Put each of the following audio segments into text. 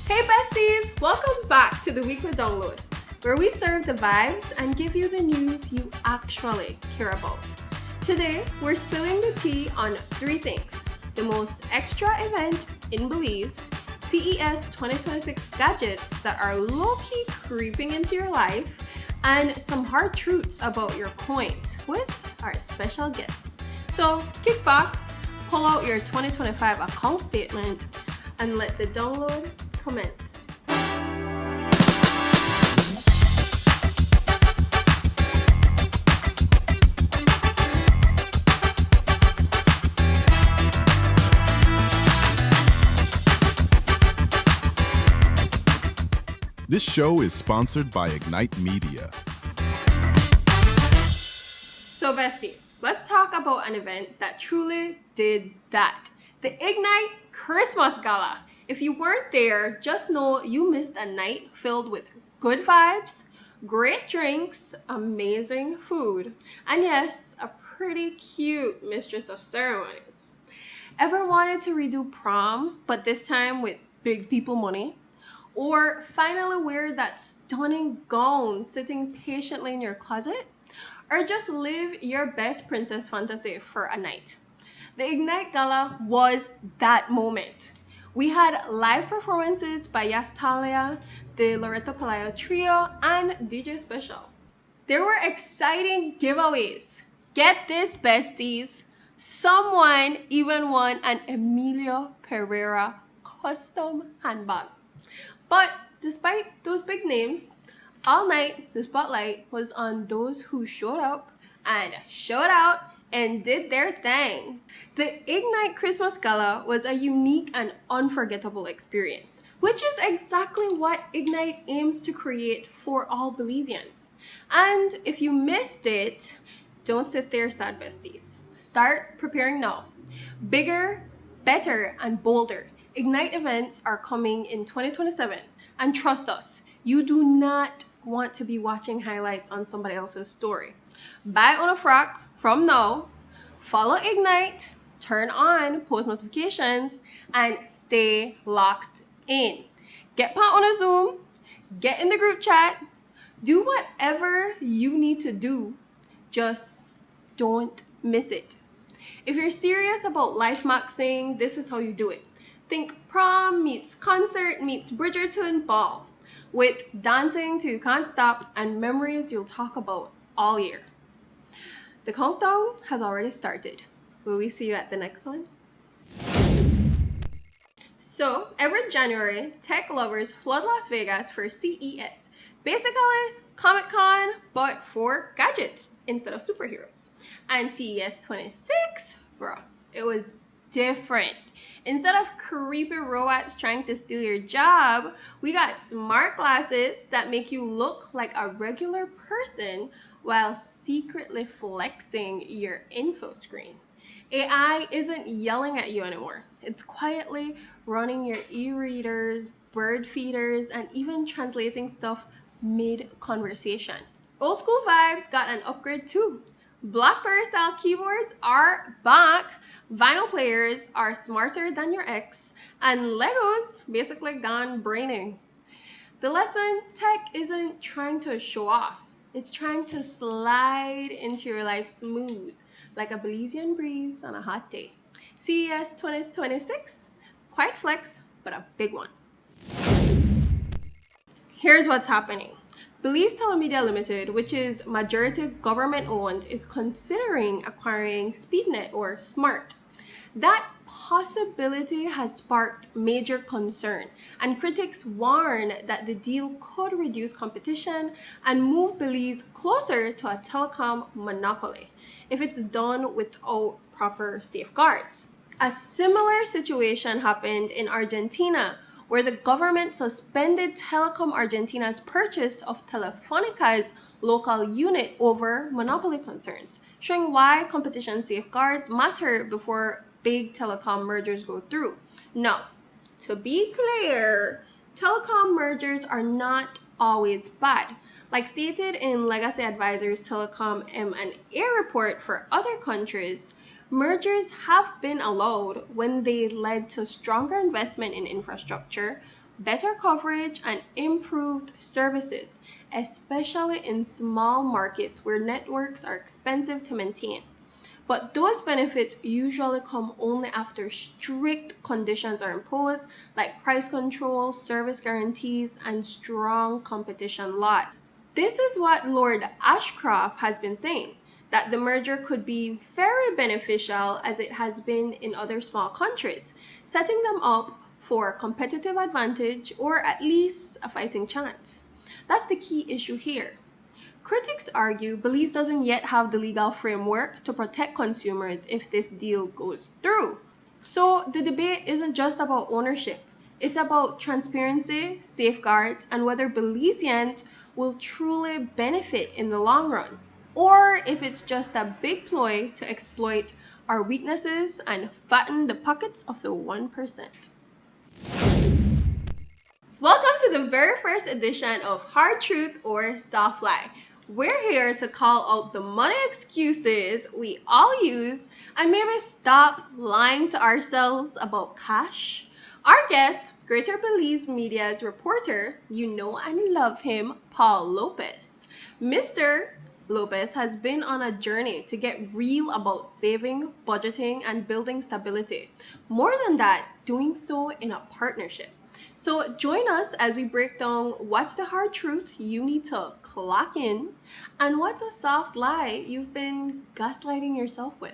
Hey besties, welcome back to the weekly download, where we serve the vibes and give you the news you actually care about. Today, we're spilling the tea on three things: the most extra event in Belize, CES 2026 gadgets that are low-key creeping into your life, and some hard truths about your coins with our special guests. So kick back, pull out your 2025 account statement, and let the download commence. This show is sponsored by Ignite Media. So besties, let's talk about an event that truly did that. The Ignite Christmas Gala. If you weren't there, just know you missed a night filled with good vibes, great drinks, amazing food, and yes, a pretty cute mistress of ceremonies. Ever wanted to redo prom, but this time with big people money? Or finally wear that stunning gown sitting patiently in your closet? Or just live your best princess fantasy for a night? The Ignite Gala was that moment. We had live performances by Yastalia, the Loreto Palayo Trio, and DJ Special. There were exciting giveaways. Get this, besties. Someone even won an Emilio Pereira custom handbag. But despite those big names, all night the spotlight was on those who showed up and showed out and did their thing. The Ignite Christmas Gala was a unique and unforgettable experience, which is exactly what Ignite aims to create for all Belizeans. And if you missed it, don't sit there sad, besties. Start preparing now. Bigger, better, and bolder. Ignite events are coming in 2027, and trust us, you do not want to be watching highlights on somebody else's story. Buy on a frock from now, follow Ignite, turn on post notifications, and stay locked in. Get Pat on a Zoom, get in the group chat, do whatever you need to do, just don't miss it. If you're serious about life maxing, this is how you do it. Think prom meets concert meets Bridgerton ball, with dancing till you can't stop and memories you'll talk about all year. The countdown has already started. Will we see you at the next one? So, every January, tech lovers flood Las Vegas for CES. Basically, Comic-Con, but for gadgets instead of superheroes. And CES 26, bro, it was different. Instead of creepy robots trying to steal your job, we got smart glasses that make you look like a regular person while secretly flexing your info screen. AI isn't yelling at you anymore. It's quietly running your e-readers, bird feeders, and even translating stuff mid-conversation. Old school vibes got an upgrade too. BlackBerry style keyboards are back, vinyl players are smarter than your ex, and Legos basically gone braining. The lesson: tech isn't trying to show off, it's trying to slide into your life smooth, like a Belizean breeze on a hot day. CES 2026, quite flex, but a big one. Here's what's happening. Belize Telemedia Limited, which is majority government owned, is considering acquiring SpeedNet or SMART. That possibility has sparked major concern, and critics warn that the deal could reduce competition and move Belize closer to a telecom monopoly if it's done without proper safeguards. A similar situation happened in Argentina, where the government suspended Telecom Argentina's purchase of Telefónica's local unit over monopoly concerns, showing why competition safeguards matter before big telecom mergers go through. Now, to be clear, telecom mergers are not always bad. Like stated in Legacy Advisors Telecom M&A report for other countries, mergers have been allowed when they led to stronger investment in infrastructure, better coverage, and improved services, especially in small markets where networks are expensive to maintain. But those benefits usually come only after strict conditions are imposed, like price control, service guarantees, and strong competition laws. This is what Lord Ashcroft has been saying, that the merger could be very beneficial as it has been in other small countries, setting them up for competitive advantage or at least a fighting chance. That's the key issue here. Critics argue Belize doesn't yet have the legal framework to protect consumers if this deal goes through. So the debate isn't just about ownership, it's about transparency, safeguards, and whether Belizeans will truly benefit in the long run, or if it's just a big ploy to exploit our weaknesses and fatten the pockets of the 1%. Welcome to the very first edition of Hard Truth or Soft Lie. We're here to call out the money excuses we all use and maybe stop lying to ourselves about cash. Our guest, Greater Belize Media's reporter, you know and love him, Paul Lopez. Mr. Lopez has been on a journey to get real about saving, budgeting, and building stability. More than that, doing so in a partnership. So join us as we break down what's the hard truth you need to clock in and what's a soft lie you've been gaslighting yourself with.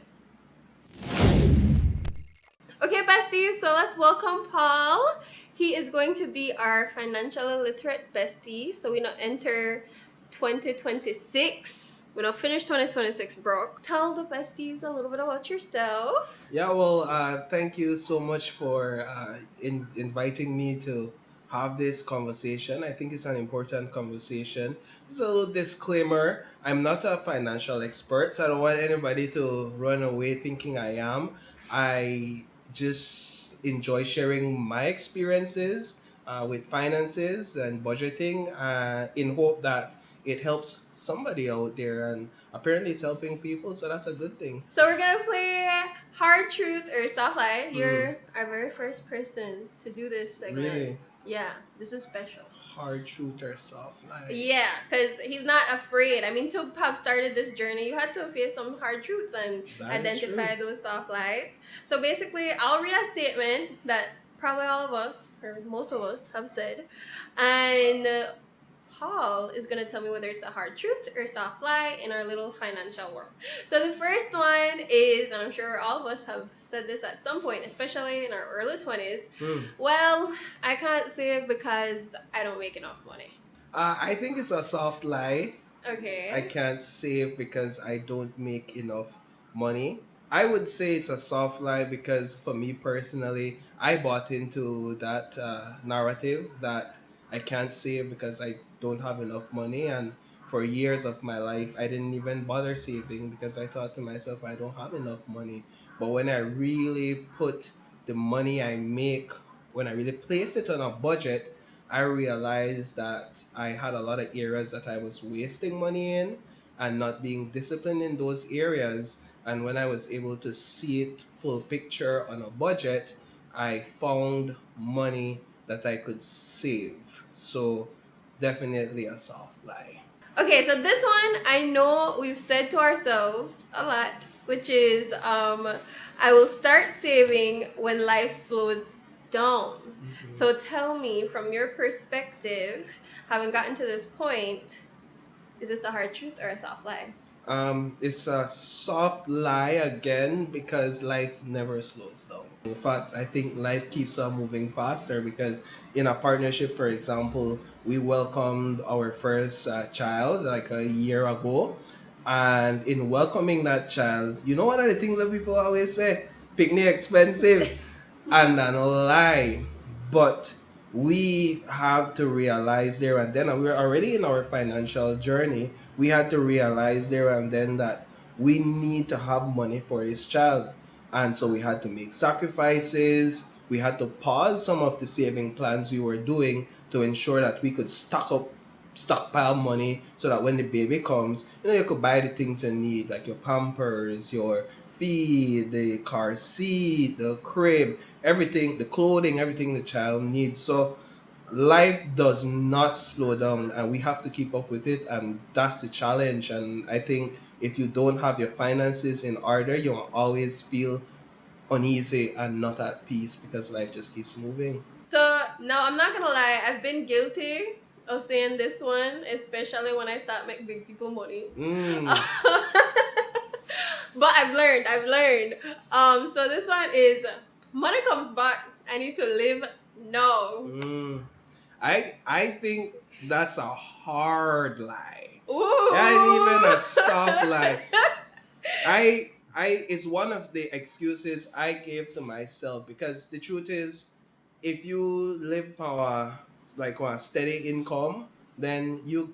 Okay, besties, so let's welcome Paul. He is going to be our financially literate bestie. So we now enter 2026. We don't finish 2026 broke. Tell the besties a little bit about yourself. Yeah, well, thank you so much for inviting me to have this conversation. I think it's an important conversation. Just a little disclaimer, I'm not a financial expert, so I don't want anybody to run away thinking I am. I just enjoy sharing my experiences with finances and budgeting in hope that it helps somebody out there, and apparently it's helping people, so that's a good thing. So we're gonna play hard truth or soft lie. You're our very first person to do this segment. Really? Yeah, this is special. Hard truth or soft lie? Yeah, because he's not afraid. I mean, to have started this journey, you had to face some hard truts and That is identify true. those soft lies. So basically, I'll read a statement that probably all of us, or most of us, have said. And Paul is going to tell me whether it's a hard truth or soft lie in our little financial world. So the first one is, and I'm sure all of us have said this at some point, especially in our early 20s, well, I can't save because I don't make enough money. I think it's a soft lie. Okay. I can't save because I don't make enough money. I would say it's a soft lie because for me personally, I bought into that narrative that I can't save because I don't have enough money. And for years of my life, I didn't even bother saving because I thought to myself, I don't have enough money. But when I really put the money I make, when I really placed it on a budget, I realized that I had a lot of areas that I was wasting money in and not being disciplined in those areas. And when I was able to see it full picture on a budget, I found money that I could save. So definitely a soft lie. Okay, so this one I know we've said to ourselves a lot, which is I will start saving when life slows down. So tell me, from your perspective, having gotten to this point, is this a hard truth or a soft lie? It's a soft lie again because life never slows down. In fact, I think life keeps on moving faster because in a partnership, for example, we welcomed our first child like a year ago. And in welcoming that child, you know, one of the things that people always say, picnic expensive. And no lie. But we have to realize there and then, and we're already in our financial journey, we had to realize there and then that we need to have money for his child. And so we had to make sacrifices. We had to pause some of the saving plans we were doing to ensure that we could stockpile money so that when the baby comes, you know, you could buy the things you need, like your pampers, your feed, the car seat, the crib, everything, the clothing, everything the child needs. So life does not slow down, and we have to keep up with it, and that's the challenge. And I think if you don't have your finances in order, you'll always feel uneasy and not at peace because life just keeps moving. So now I'm not gonna lie, I've been guilty of saying this one, especially when I start making big people money. Mm. But I've learned. So this one is money comes back. I need to live now. Mm. I think that's a hard lie. Ooh. That ain't even a soft lie. I is one of the excuses I gave to myself, because the truth is, if you live power like a steady income, then you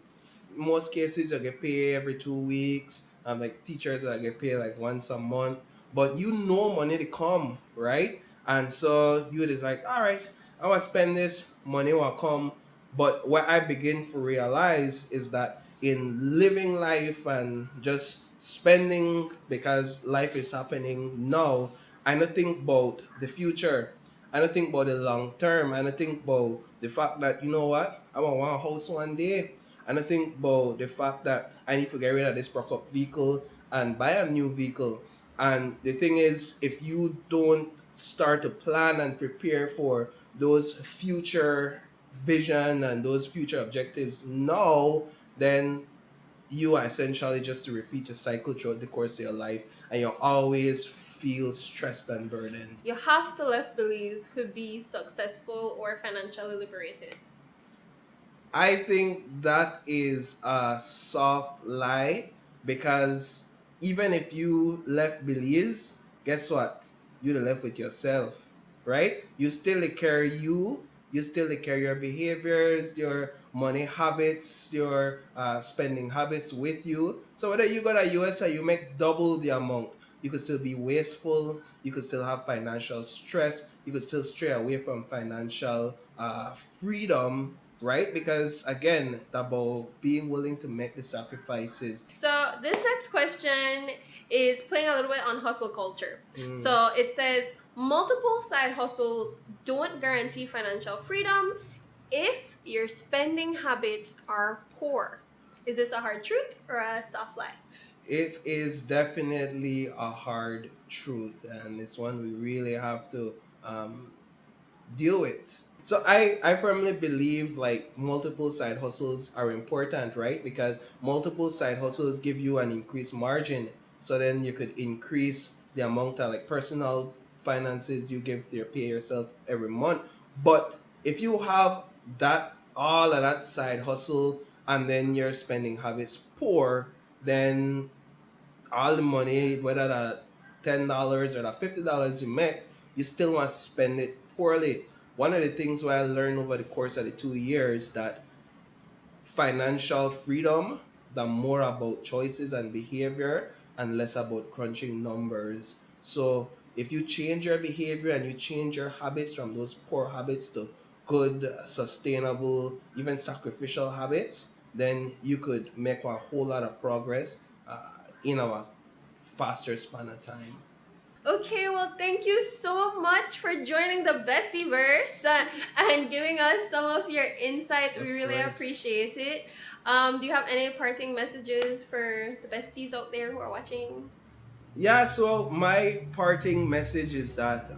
most cases you get paid every 2 weeks. Like teachers that get paid like once a month, but you know money to come, right? And so you is like, all right, I want to spend this money will come. But what I begin to realize is that in living life and just spending because life is happening now, I don't think about the future. I don't think about the long term. I don't think about the fact that, you know what, I want one house one day. I don't think about the fact that I need to get rid of this broke up vehicle and buy a new vehicle. And the thing is, if you don't start to plan and prepare for those future vision and those future objectives now, then you are essentially just to repeat your cycle throughout the course of your life, and you always feel stressed and burdened. You have to live beliefs to be successful or financially liberated. I think that is a soft lie, because even if you left Belize, guess what? You're left with yourself, right? You still take care of you still take care of your behaviors, your money habits, your spending habits with you. So whether you go to US or you make double the amount, you could still be wasteful, you could still have financial stress, you could still stray away from financial freedom, right? Because again, it's about being willing to make the sacrifices. So this next question is playing a little bit on hustle culture. So it says multiple side hustles don't guarantee financial freedom if your spending habits are poor. Is this a hard truth or a soft lie? It is definitely a hard truth, and it's one we really have to deal with. So I firmly believe like multiple side hustles are important, right? Because multiple side hustles give you an increased margin. So then you could increase the amount of like personal finances you give to your pay yourself every month. But if you have that all of that side hustle and then your spending habits poor, then all the money, whether that $10 or that $50 you make, you still want to spend it poorly. One of the things what I learned over the course of the 2 years, that financial freedom, the more about choices and behavior and less about crunching numbers. So if you change your behavior and you change your habits from those poor habits to good, sustainable, even sacrificial habits, then you could make a whole lot of progress in a faster span of time. Okay, well, thank you so much for joining the Bestieverse and giving us some of your insights. We really appreciate it. Do you have any parting messages for the besties out there who are watching? Yeah, so my parting message is that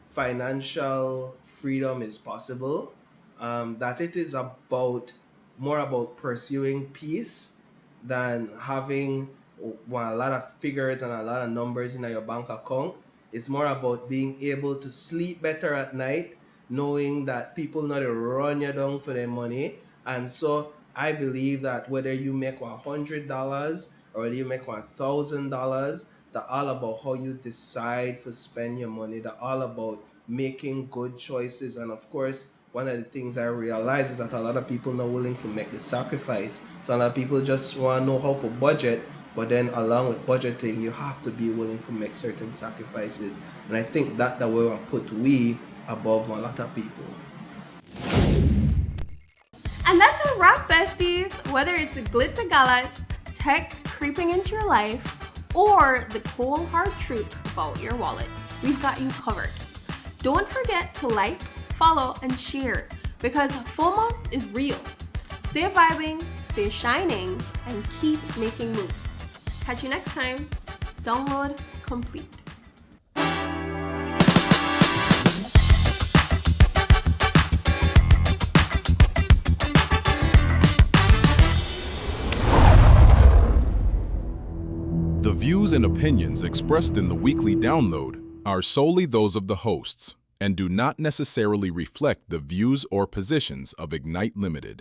financial freedom is possible. That it is about more about pursuing peace than having a lot of figures and a lot of numbers in your bank account. It's more about being able to sleep better at night, knowing that people not to run you down for their money. And so I believe that whether you make $100 or whether you make $1,000, they're all about how you decide to spend your money. They're all about making good choices. And of course, one of the things I realize is that a lot of people not willing to make the sacrifice. So a lot of people just want to know how to budget, but then along with budgeting, you have to be willing to make certain sacrifices. And I think that the way I put we above a lot of people. And that's a wrap, besties. Whether it's glitz galas, tech creeping into your life, or the cold hard truth about your wallet, we've got you covered. Don't forget to like, follow, and share. because FOMO is real. Stay vibing, stay shining, and keep making moves. Catch you next time. Download complete. The views and opinions expressed in the weekly download are solely those of the hosts and do not necessarily reflect the views or positions of Ignite Limited.